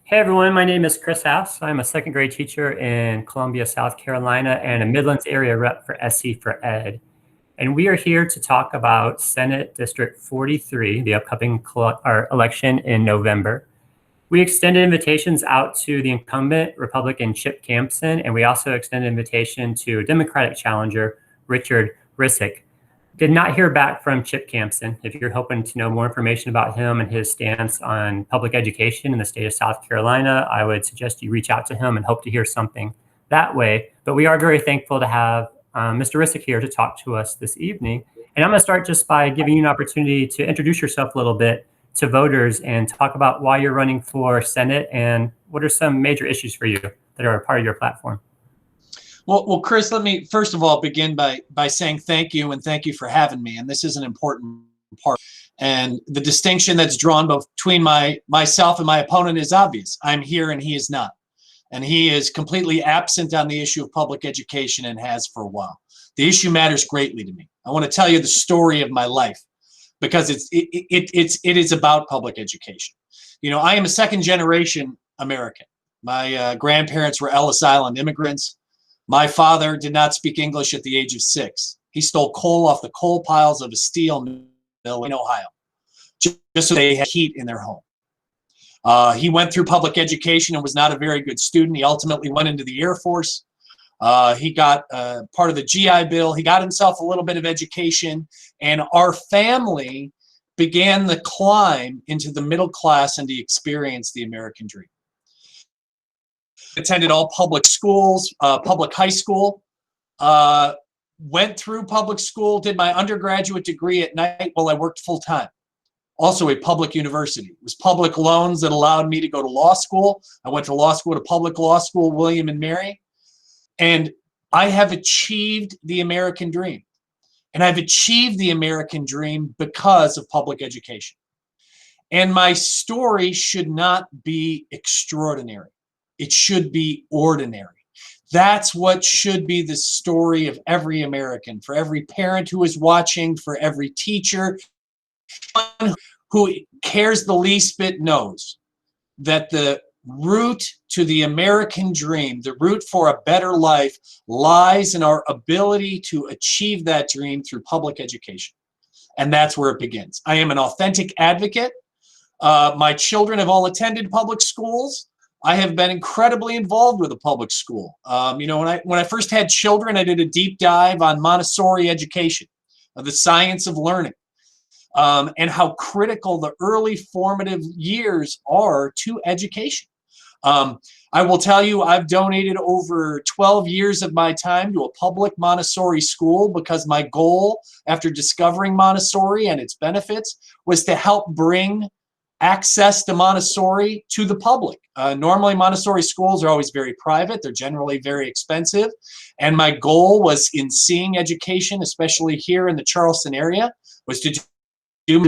Hey everyone, my name is Chris House. I'm a second grade teacher in Columbia, South Carolina, and a Midlands area rep for SC for Ed. And we are here to talk about Senate District 43, the upcoming election in November. We extended invitations out to the incumbent Republican Chip Campsen, and we also extended an invitation to Democratic challenger Hricik. Did not hear back from Chip Campsen. If you're hoping to know more information about him and his stance on public education in the state of South Carolina, I would suggest you reach out to him and hope to hear something that way. But we are very thankful to have Mr. Hricik here to talk to us this evening. And I'm going to start just by giving you an opportunity to introduce yourself a little bit to voters and talk about why you're running for Senate and what are some major issues for you that are a part of your platform. Well, Chris, let me first of all begin by saying thank you and thank you for having me. And this is an important part. And the distinction that's drawn between myself and my opponent is obvious. I'm here and he is not. And he is completely absent on the issue of public education and has for a while. The issue matters greatly to me. I want to tell you the story of my life because it is about public education. You know, I am a second generation American. My grandparents were Ellis Island immigrants. My father did not speak English at the age of 6. He stole coal off the coal piles of a steel mill in Ohio, just so they had heat in their home. He went through public education and was not a very good student. He ultimately went into the Air Force. He got part of the GI Bill. He got himself a little bit of education, and our family began the climb into the middle class and to experience the American dream. Attended all public schools, public high school, went through public school, did my undergraduate degree at night while I worked full time. Also a public university. It was public loans that allowed me to go to law school. I went to law school at a public law school, William and Mary. And I have achieved the American dream. And I've achieved the American dream because of public education. And my story should not be extraordinary. It should be ordinary. That's what should be the story of every American, for every parent who is watching, for every teacher who cares the least bit knows that the route to the American dream, the route for a better life, lies in our ability to achieve that dream through public education. And that's where it begins. I am an authentic advocate. My children have all attended public schools. I have been incredibly involved with a public school. You know, when I first had children, I did a deep dive on Montessori education, the science of learning, and how critical the early formative years are to education. I will tell you, I've donated over 12 years of my time to a public Montessori school because my goal after discovering Montessori and its benefits was to help bring access to Montessori to the public. Normally, Montessori schools are always very private. They're generally very expensive. And my goal was in seeing education, especially here in the Charleston area, was to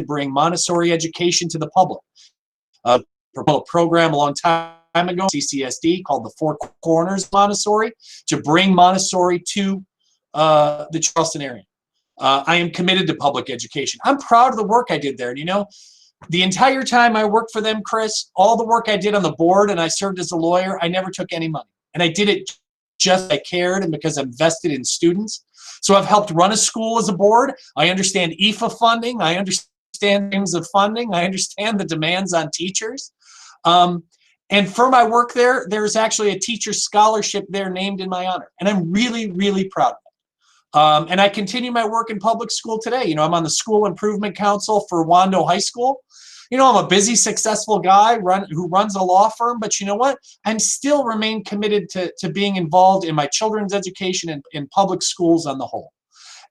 bring Montessori education to the public. A program a long time ago, CCSD, called the Four Corners Montessori, to bring Montessori to the Charleston area. I am committed to public education. I'm proud of the work I did there. And you know, the entire time I worked for them, Chris, all the work I did on the board and I served as a lawyer, I never took any money. And I did it just because I cared and because I'm vested in students. So I've helped run a school as a board. I understand IFA funding. I understand things of funding. I understand the demands on teachers. And for my work there, there's actually a teacher scholarship there named in my honor. And I'm really, really proud of it. And I continue my work in public school today. You know, I'm on the School Improvement Council for Wando High School. You know, I'm a busy, successful guy who runs a law firm, but you know what? I'm still remain committed to being involved in my children's education and in public schools on the whole.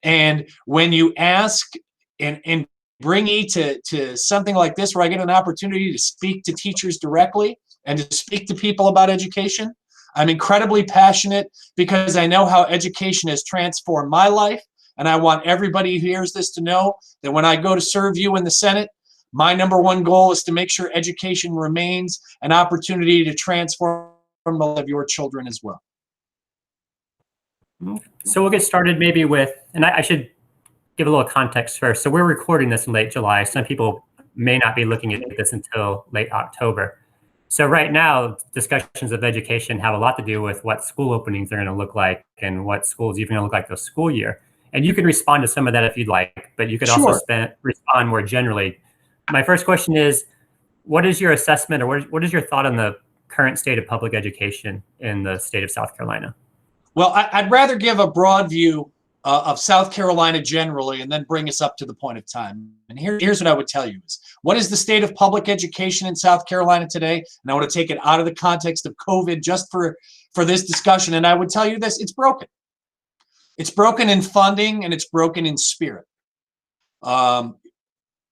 And when you ask and bring me to something like this, where I get an opportunity to speak to teachers directly and to speak to people about education, I'm incredibly passionate because I know how education has transformed my life. And I want everybody who hears this to know that when I go to serve you in the Senate, my #1 goal is to make sure education remains an opportunity to transform the life of your children as well. So we'll get started maybe with, and I should give a little context first. So we're recording this in late July. Some people may not be looking at this until late October. So right now, discussions of education have a lot to do with what school openings are going to look like and what schools even going to look like this school year. And you can respond to some of that if you'd like, but you could also Sure. respond more generally. My first question is, what is your assessment, or what is your thought on the current state of public education in the state of South Carolina? Well, I'd rather give a broad view of South Carolina generally and then bring us up to the point of time. And here's what I would tell you is, what is the state of public education in South Carolina today? And I want to take it out of the context of COVID just for this discussion. And I would tell you this, it's broken. It's broken in funding and it's broken in spirit.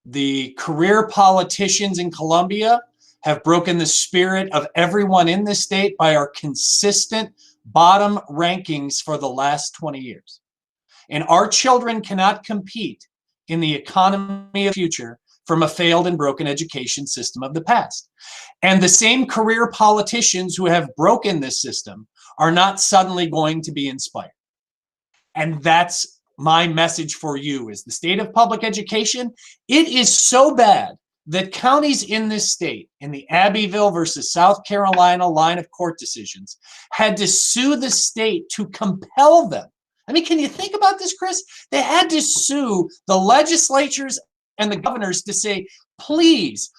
The career politicians in Columbia have broken the spirit of everyone in this state by our consistent bottom rankings for the last 20 years. And our children cannot compete in the economy of the future from a failed and broken education system of the past. And the same career politicians who have broken this system are not suddenly going to be inspired. And that's my message for you is the state of public education. It is so bad that counties in this state, in the Abbeville versus South Carolina line of court decisions, had to sue the state to compel them. I mean, can you think about this, Chris? They had to sue the legislatures and the governors to say, please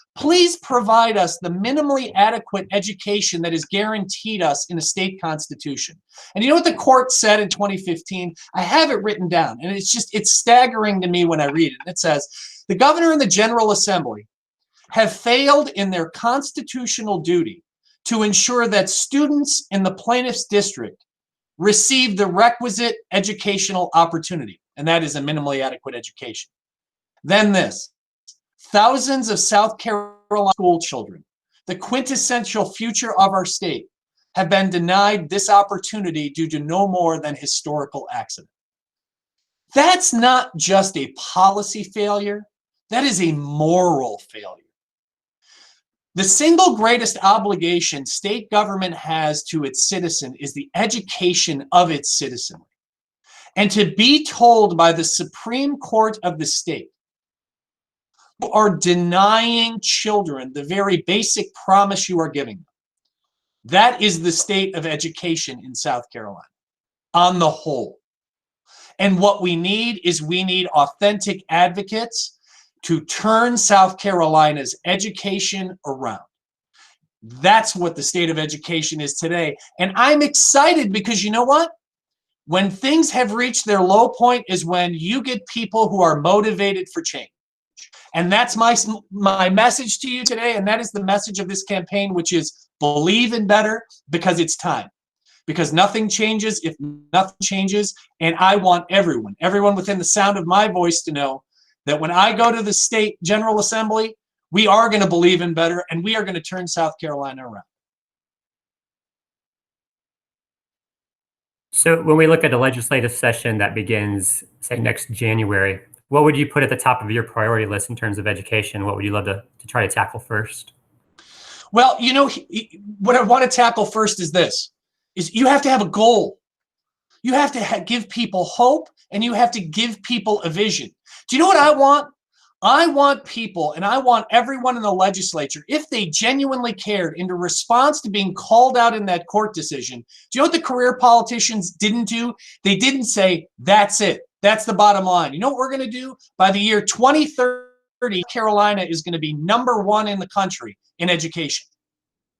provide us the minimally adequate education that is guaranteed us in a state constitution. And you know what the court said in 2015? I have it written down, and it's staggering to me when I read it. It says, the governor and the General Assembly have failed in their constitutional duty to ensure that students in the plaintiff's district receive the requisite educational opportunity, and that is a minimally adequate education. Then this, thousands of South Carolina school children, the quintessential future of our state, have been denied this opportunity due to no more than historical accident. That's not just a policy failure, that is a moral failure. The single greatest obligation state government has to its citizen is the education of its citizenry. And to be told by the Supreme Court of the state, you are denying children the very basic promise you are giving them. That is the state of education in South Carolina, on the whole. And what we need is authentic advocates to turn South Carolina's education around. That's what the state of education is today. And I'm excited because you know what? When things have reached their low point is when you get people who are motivated for change. And that's my message to you today. And that is the message of this campaign, which is believe in better because it's time. Because nothing changes if nothing changes. And I want everyone within the sound of my voice to know that when I go to the state General Assembly, we are going to believe in better and we are going to turn South Carolina around. So when we look at a legislative session that begins, say, next January, what would you put at the top of your priority list in terms of education? What would you love to try to tackle first? Well, you know, what I want to tackle first is this, is you have to have a goal. You have to give people hope and you have to give people a vision. Do you know what I want? I want people, and I want everyone in the legislature, if they genuinely cared, in response to being called out in that court decision, do you know what the career politicians didn't do? They didn't say, that's it. That's the bottom line. You know what we're going to do? By the year 2030, Carolina is going to be #1 in the country in education.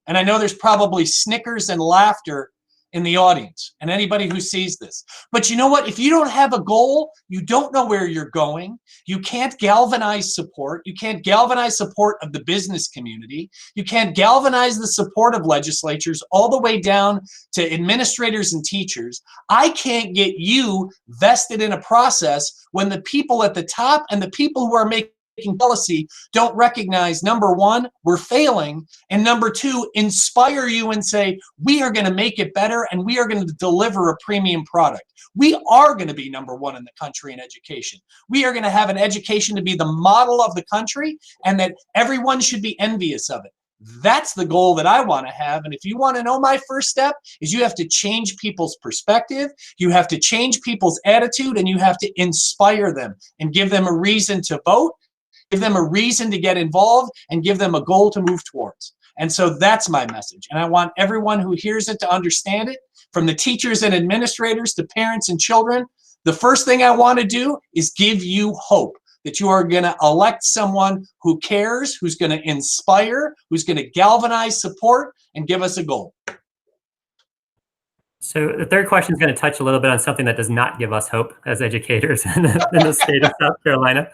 And I know there's probably snickers and laughter in the audience and anybody who sees this. But you know what? If you don't have a goal, you don't know where you're going. You can't galvanize support. You can't galvanize support of the business community. You can't galvanize the support of legislatures all the way down to administrators and teachers. I can't get you vested in a process when the people at the top and the people who are making policy don't recognize, #1, we're failing, and #2, inspire you and say, we are going to make it better and we are going to deliver a premium product. We are going to be #1 in the country in education. We are going to have an education to be the model of the country and that everyone should be envious of it. That's the goal that I want to have. And if you want to know, my first step is you have to change people's perspective. You have to change people's attitude and you have to inspire them and give them a reason to vote. Give them a reason to get involved and give them a goal to move towards. And so that's my message. And I want everyone who hears it to understand it, from the teachers and administrators to parents and children. The first thing I want to do is give you hope that you are going to elect someone who cares, who's going to inspire, who's going to galvanize support, and give us a goal. So the third question is going to touch a little bit on something that does not give us hope as educators in the state of South Carolina.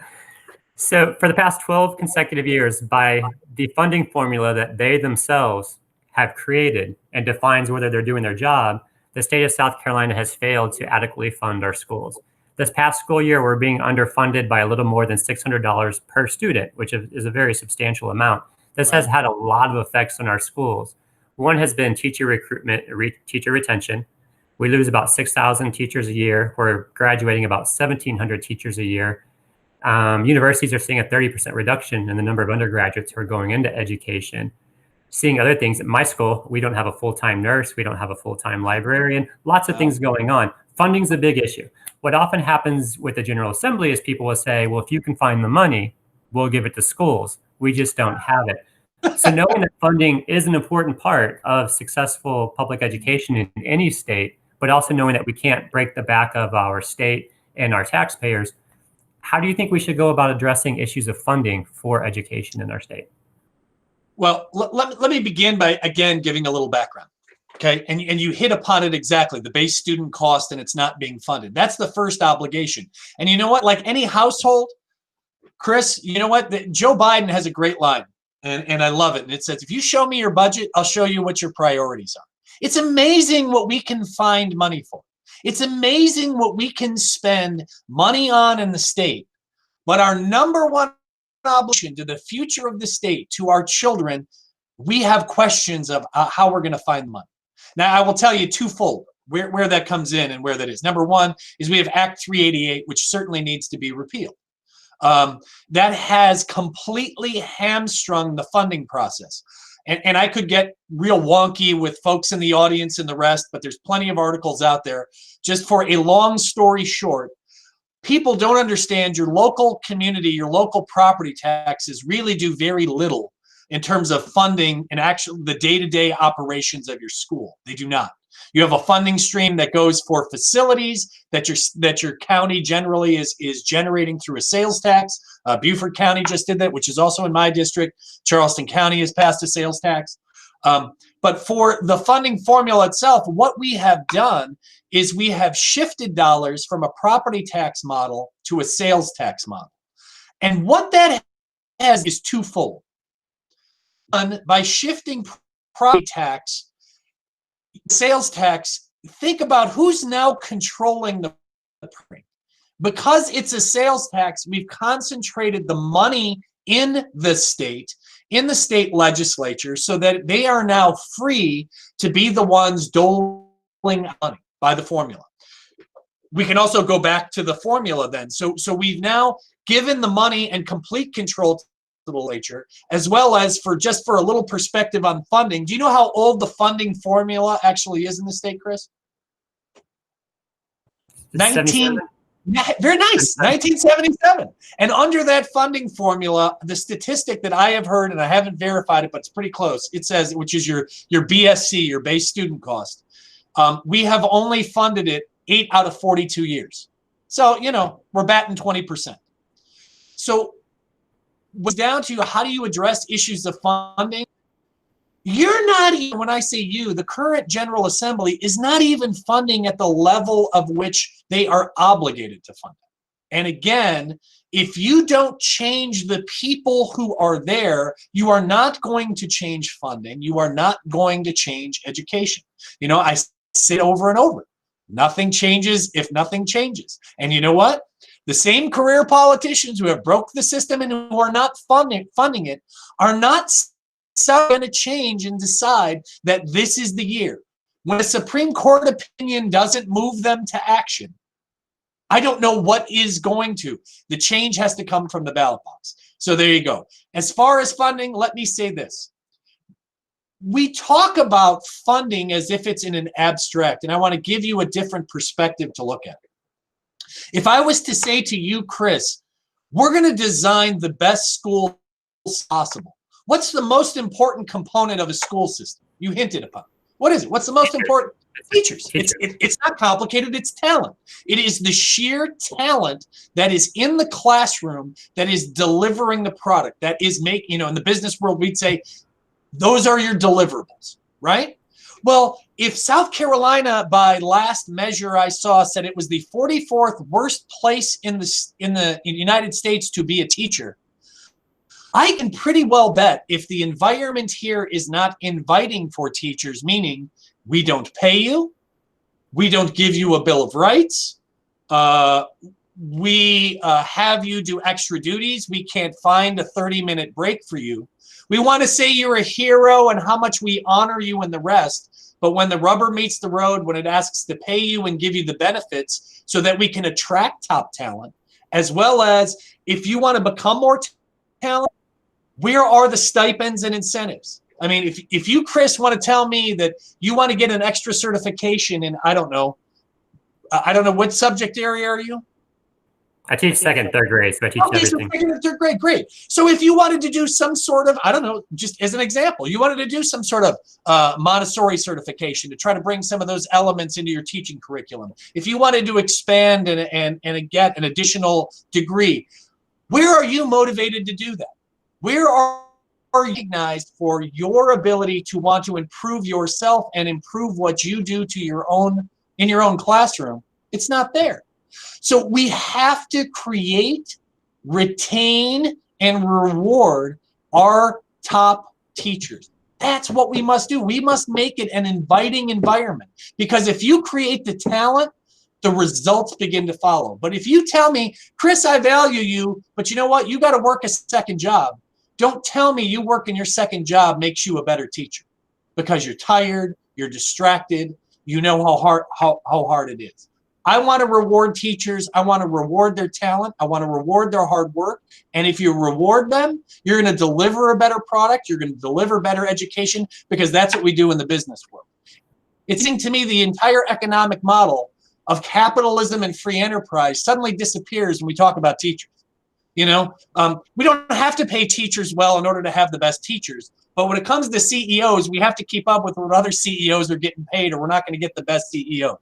So for the past 12 consecutive years, by the funding formula that they themselves have created and defines whether they're doing their job, the state of South Carolina has failed to adequately fund our schools. This past school year, we're being underfunded by a little more than $600 per student, which is a very substantial amount. This has had a lot of effects on our schools. One has been teacher recruitment, teacher retention. We lose about 6,000 teachers a year. We're graduating about 1,700 teachers a year. Universities are seeing a 30% reduction in the number of undergraduates who are going into education. Seeing other things at my school, we don't have a full-time nurse, we don't have a full-time librarian, lots of things going on. Funding's a big issue. What often happens with the General Assembly is people will say, well, if you can find the money, we'll give it to schools. We just don't have it. So knowing that funding is an important part of successful public education in any state, but also knowing that we can't break the back of our state and our taxpayers, how do you think we should go about addressing issues of funding for education in our state? Well, let me begin by, again, giving a little background. Okay, and you hit upon it exactly, the base student cost, and it's not being funded. That's the first obligation. And you know what, like any household, Chris, you know what, Joe Biden has a great line, and I love it. And it says, if you show me your budget, I'll show you what your priorities are. It's amazing what we can find money for. It's amazing what we can spend money on in the state. But our number one obligation to the future of the state, to our children, we have questions of how we're going to find the money. Now, I will tell you twofold where that comes in and where that is. Number one is we have Act 388, which certainly needs to be repealed. That has completely hamstrung the funding process. And I could get real wonky with folks in the audience and the rest, but there's plenty of articles out there. Just for a long story short, people don't understand your local community, your local property taxes really do very little in terms of funding and actually the day-to-day operations of your school. They do not. You have a funding stream that goes for facilities that your county generally is generating through a sales tax. Beaufort County just did that, which is also in my district. Charleston County has passed a sales tax. But for the funding formula itself, what we have done is we have shifted dollars from a property tax model to a sales tax model. And what that has is twofold. One, by shifting property tax, sales tax, think about who's now controlling the property. Because it's a sales tax, we've concentrated the money in the state legislature, so that they are now free to be the ones doling money by the formula. We can also go back to the formula then. So we've now given the money and complete control to the legislature, as well as just for a little perspective on funding. Do you know how old the funding formula actually is in the state, Chris? 19. Very nice, 1977. And under that funding formula, the statistic that I have heard, and I haven't verified it, but it's pretty close, it says, which is your BSC, your base student cost, we have only funded it 8 out of 42 years. So, you know, we're batting 20%. So what's down to how do you address issues of funding? You're not even, when I say you, the current General Assembly is not even funding at the level of which they are obligated to fund it. And again, if you don't change the people who are there, you are not going to change funding. You are not going to change education. You know, I say it over and over. Nothing changes if nothing changes. And you know what? The same career politicians who have broke the system and who are not funding it are not going to change and decide that this is the year. When a Supreme Court opinion doesn't move them to action, I don't know what is going to. The change has to come from the ballot box. So there you go. As far as funding, let me say this. We talk about funding as if it's in an abstract, and I want to give you a different perspective to look at it. If I was to say to you, Chris, we're going to design the best schools possible, What's the most important component of a school system? You hinted upon. What is it? What's the most important? Teachers. It's not complicated. It's talent. It is the sheer talent that is in the classroom that is delivering the product, that is making, in the business world, we'd say, those are your deliverables, right? Well, if South Carolina, by last measure I saw, said it was the 44th worst place in the United States to be a teacher, I can pretty well bet if the environment here is not inviting for teachers, meaning we don't pay you, we don't give you a Bill of Rights, we have you do extra duties, we can't find a 30-minute break for you. We want to say you're a hero and how much we honor you and the rest, but when the rubber meets the road, when it asks to pay you and give you the benefits so that we can attract top talent, as well as if you want to become more talent, where are the stipends and incentives? I mean, if you, Chris, want to tell me that you want to get an extra certification in, I don't know what subject area are you? I teach second, third grade, so I teach everything. So second and third grade, great. So if you wanted to do some sort of, I don't know, just as an example, you wanted to do some sort of Montessori certification to try to bring some of those elements into your teaching curriculum. If you wanted to expand and get an additional degree, where are you motivated to do that? Where are you recognized for your ability to want to improve yourself and improve what you do to in your own classroom? It's not there. So we have to create, retain, and reward our top teachers. That's what we must do. We must make it an inviting environment, because if you create the talent, the results begin to follow. But if you tell me, Chris, I value you, but you know what? You got to work a second job. Don't tell me you working your second job makes you a better teacher, because you're tired, you're distracted, you know how hard it is. I want to reward teachers. I want to reward their talent. I want to reward their hard work. And if you reward them, you're going to deliver a better product. You're going to deliver better education, because that's what we do in the business world. It seems to me the entire economic model of capitalism and free enterprise suddenly disappears when we talk about teachers. We don't have to pay teachers well in order to have the best teachers. But when it comes to CEOs, we have to keep up with what other CEOs are getting paid, or we're not going to get the best CEOs.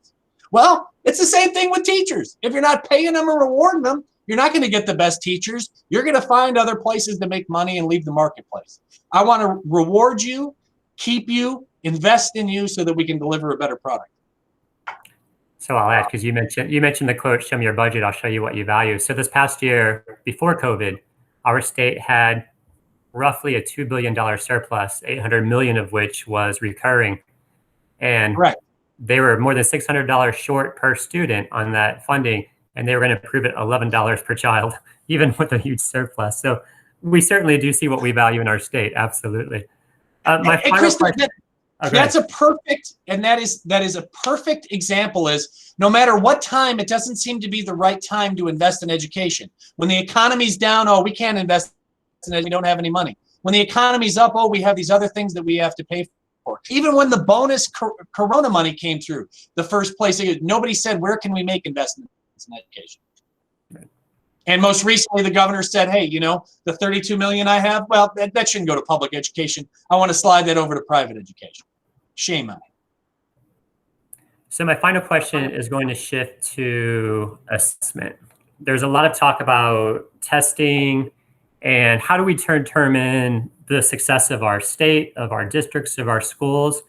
Well, it's the same thing with teachers. If you're not paying them or rewarding them, you're not going to get the best teachers. You're going to find other places to make money and leave the marketplace. I want to reward you, keep you, invest in you so that we can deliver a better product. So I'll ask, because you mentioned the quote, "Show me your budget, I'll show you what you value." So this past year, before COVID, our state had roughly a $2 billion surplus, 800 million of which was recurring. And Correct. They were more than $600 short per student on that funding, and they were going to approve it $11 per child, even with a huge surplus. So we certainly do see what we value in our state. Absolutely. Chris, that's a perfect, and that is a perfect example. Is no matter what time, it doesn't seem to be the right time to invest in education. When the economy's down, oh, we can't invest in it, we don't have any money. When the economy's up, oh, we have these other things that we have to pay for. Even when the bonus Corona money came through, the first place, nobody said, where can we make investments in education? Right. And most recently, the governor said, hey, the 32 million I have, well, that shouldn't go to public education. I want to slide that over to private education. Shame on it. So my final question is going to shift to assessment. There's a lot of talk about testing and how do we determine the success of our state, of our districts, of our schools.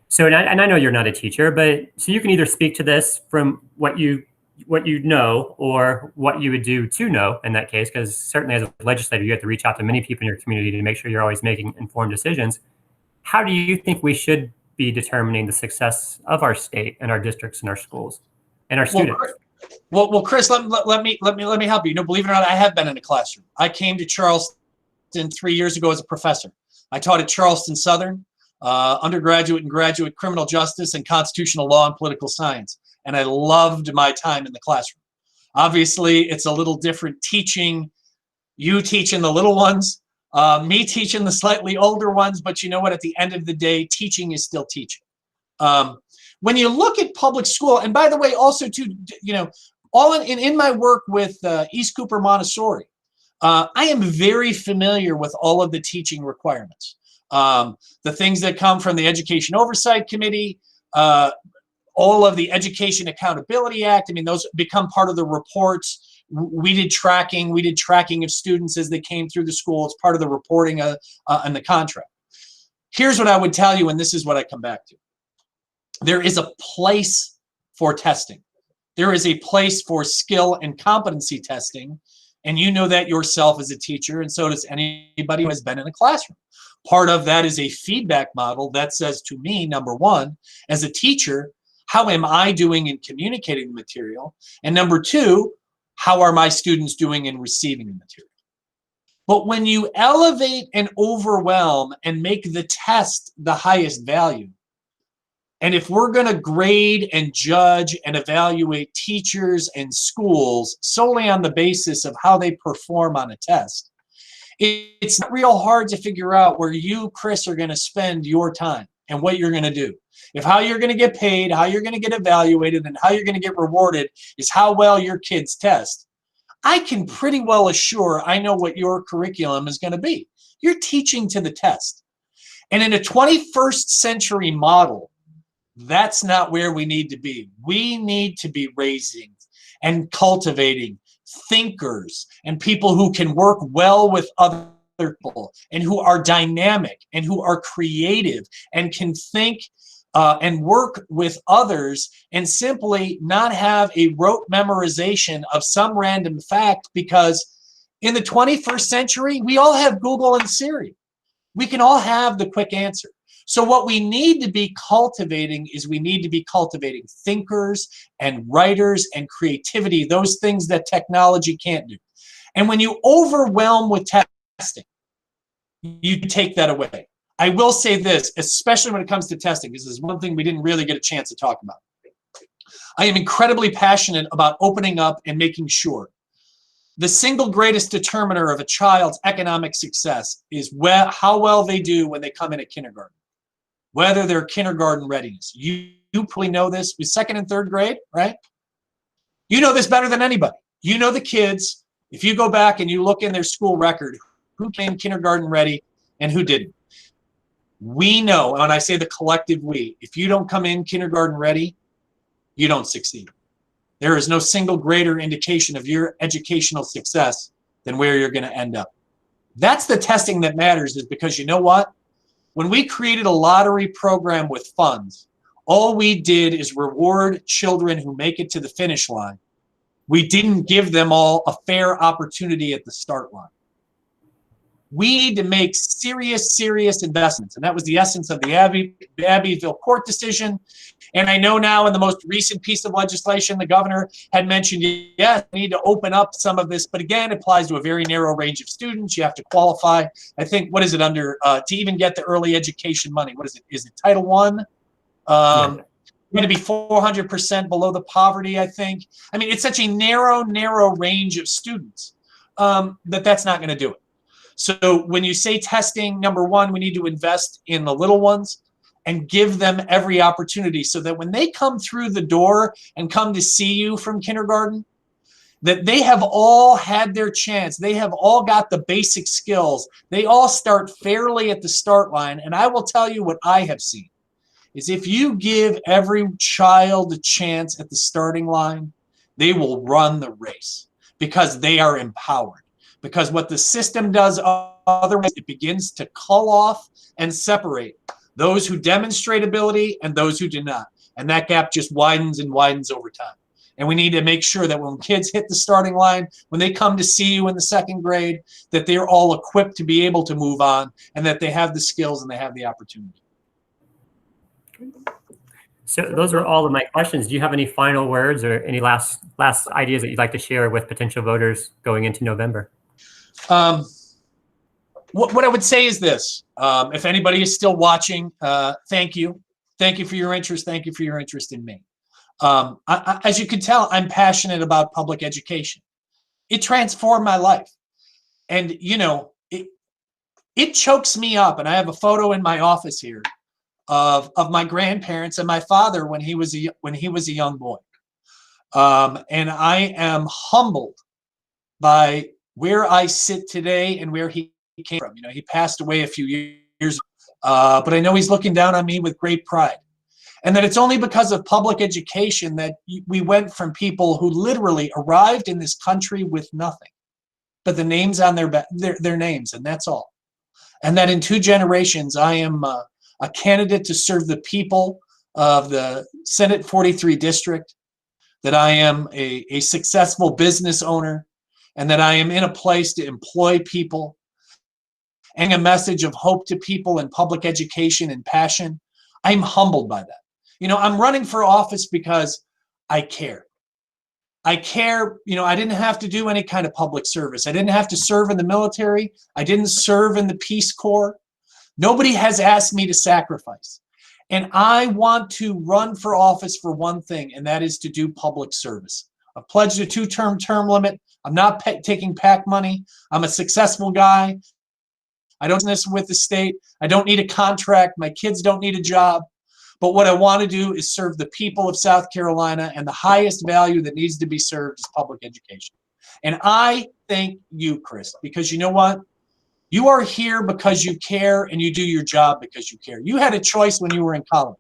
So, and I know you're not a teacher, but so you can either speak to this from what you know, or what you would do to know in that case, because certainly as a legislator, you have to reach out to many people in your community to make sure you're always making informed decisions. How do you think we should be determining the success of our state and our districts and our schools and our students? Well, Chris, let me help you. Believe it or not, I have been in a classroom. I came to Charleston 3 years ago as a professor. I taught at Charleston Southern, undergraduate and graduate criminal justice and constitutional law and political science. And I loved my time in the classroom. Obviously, it's a little different teaching. You teaching the little ones, me teaching the slightly older ones. But you know what? At the end of the day, teaching is still teaching. When you look at public school, and by the way, also too, all in my work with East Cooper Montessori, I am very familiar with all of the teaching requirements. The things that come from the Education Oversight Committee, all of the Education Accountability Act. I mean, those become part of the reports. We did tracking. We did tracking of students as they came through the school. It's part of the reporting and the contract. Here's what I would tell you, and this is what I come back to. There is a place for testing. There is a place for skill and competency testing, and you know that yourself as a teacher, and so does anybody who has been in a classroom. Part of that is a feedback model that says to me, number one, as a teacher, how am I doing in communicating the material? And number two, how are my students doing in receiving the material? But when you elevate and overwhelm and make the test the highest value, and if we're going to grade and judge and evaluate teachers and schools solely on the basis of how they perform on a test, it's not real hard to figure out where you, Chris, are going to spend your time and what you're going to do. If how you're going to get paid, how you're going to get evaluated, and how you're going to get rewarded is how well your kids test, I can pretty well assure I know what your curriculum is going to be. You're teaching to the test. And in a 21st century model, that's not where we need to be. We need to be raising and cultivating thinkers and people who can work well with other people and who are dynamic and who are creative and can think and work with others and simply not have a rote memorization of some random fact, because in the 21st century, we all have Google and Siri. We can all have the quick answer. So what we need to be cultivating is we need to be cultivating thinkers and writers and creativity, those things that technology can't do. And when you overwhelm with testing, you take that away. I will say this, especially when it comes to testing, because this is one thing we didn't really get a chance to talk about. I am incredibly passionate about opening up and making sure the single greatest determiner of a child's economic success is how well they do when they come in at kindergarten, whether they're kindergarten readiness. You probably know this with second and third grade, right? You know this better than anybody. You know the kids, if you go back and you look in their school record, who came kindergarten ready and who didn't. We know, and when I say the collective we, if you don't come in kindergarten ready, you don't succeed. There is no single greater indication of your educational success than where you're going to end up. That's the testing that matters, is because you know what? When we created a lottery program with funds, all we did is reward children who make it to the finish line. We didn't give them all a fair opportunity at the start line. We need to make serious investments. And that was the essence of the Abbeville court decision. And I know now in the most recent piece of legislation, the governor had mentioned, yes, we need to open up some of this. But again, it applies to a very narrow range of students. You have to qualify. I think, what is it under, to even get the early education money? What is it? Is it Title I? Going to be 400% below the poverty, I think. I mean, it's such a narrow range of students that's not going to do it. So when you say testing, number one, we need to invest in the little ones and give them every opportunity so that when they come through the door and come to see you from kindergarten, that they have all had their chance. They have all got the basic skills. They all start fairly at the start line. And I will tell you what I have seen is if you give every child a chance at the starting line, they will run the race because they are empowered. Because what the system does otherwise, it begins to cull off and separate those who demonstrate ability and those who do not. And that gap just widens and widens over time. And we need to make sure that when kids hit the starting line, when they come to see you in the second grade, that they're all equipped to be able to move on and that they have the skills and they have the opportunity. So those are all of my questions. Do you have any final words or any last ideas that you'd like to share with potential voters going into November? What I would say is this. If anybody is still watching, thank you. Thank you for your interest. Thank you for your interest in me. As you can tell, I'm passionate about public education. It transformed my life. And, you know, it chokes me up. And I have a photo in my office here of my grandparents and my father when he was a young boy. And I am humbled by where I sit today and where he came from. You know, he passed away a few years, but I know he's looking down on me with great pride. And that it's only because of public education that we went from people who literally arrived in this country with nothing but the names on their names, and that's all. And that in 2 generations, I am a candidate to serve the people of the Senate 43 district, that I am a successful business owner, and that I am in a place to employ people, and a message of hope to people in public education and passion. I'm humbled by that. You know, I'm running for office because I care. I care, you know, I didn't have to do any kind of public service. I didn't have to serve in the military. I didn't serve in the Peace Corps. Nobody has asked me to sacrifice. And I want to run for office for one thing, and that is to do public service. I've pledged a 2-term term limit. I'm not taking PAC money. I'm a successful guy. I don't business with the state. I don't need a contract. My kids don't need a job. But what I want to do is serve the people of South Carolina, and the highest value that needs to be served is public education. And I thank you, Chris, because you know what? You are here because you care, and you do your job because you care. You had a choice when you were in college.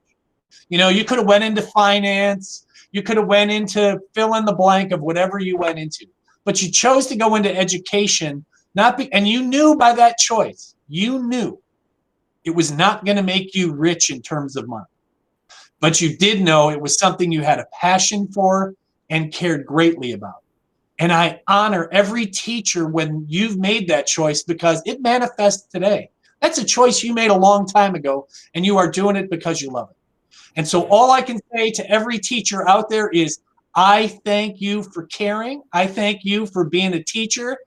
You know, you could have went into finance. You could have went into fill in the blank of whatever you went into. But you chose to go into education, and you knew by that choice, you knew it was not going to make you rich in terms of money. But you did know it was something you had a passion for and cared greatly about. And I honor every teacher when you've made that choice, because it manifests today. That's a choice you made a long time ago, and you are doing it because you love it. And so all I can say to every teacher out there is, I thank you for caring. I thank you for being a teacher.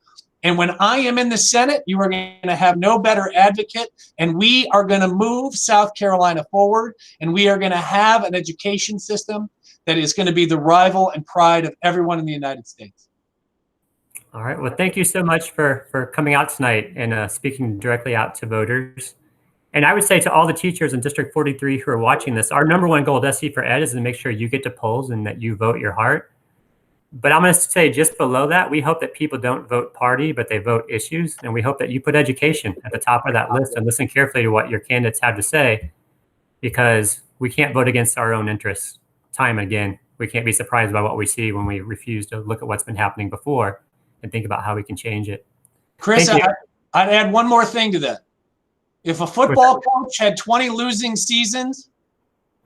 And when I am in the Senate, you are going to have no better advocate. And we are going to move South Carolina forward. And we are going to have an education system that is going to be the rival and pride of everyone in the United States. All right. Well, thank you so much for coming out tonight and speaking directly out to voters. And I would say to all the teachers in District 43 who are watching this, our #1 goal at SC for Ed is to make sure you get to polls and that you vote your heart. But I'm going to say just below that, we hope that people don't vote party, but they vote issues. And we hope that you put education at the top of that list and listen carefully to what your candidates have to say, because we can't vote against our own interests time and again. We can't be surprised by what we see when we refuse to look at what's been happening before and think about how we can change it. Chris, I'd add one more thing to that. If a football coach had 20 losing seasons,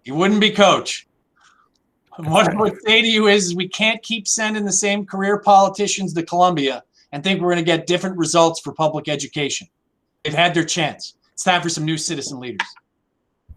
he wouldn't be coach. What I would say to you is we can't keep sending the same career politicians to Columbia and think we're going to get different results for public education. They've had their chance. It's time for some new citizen leaders.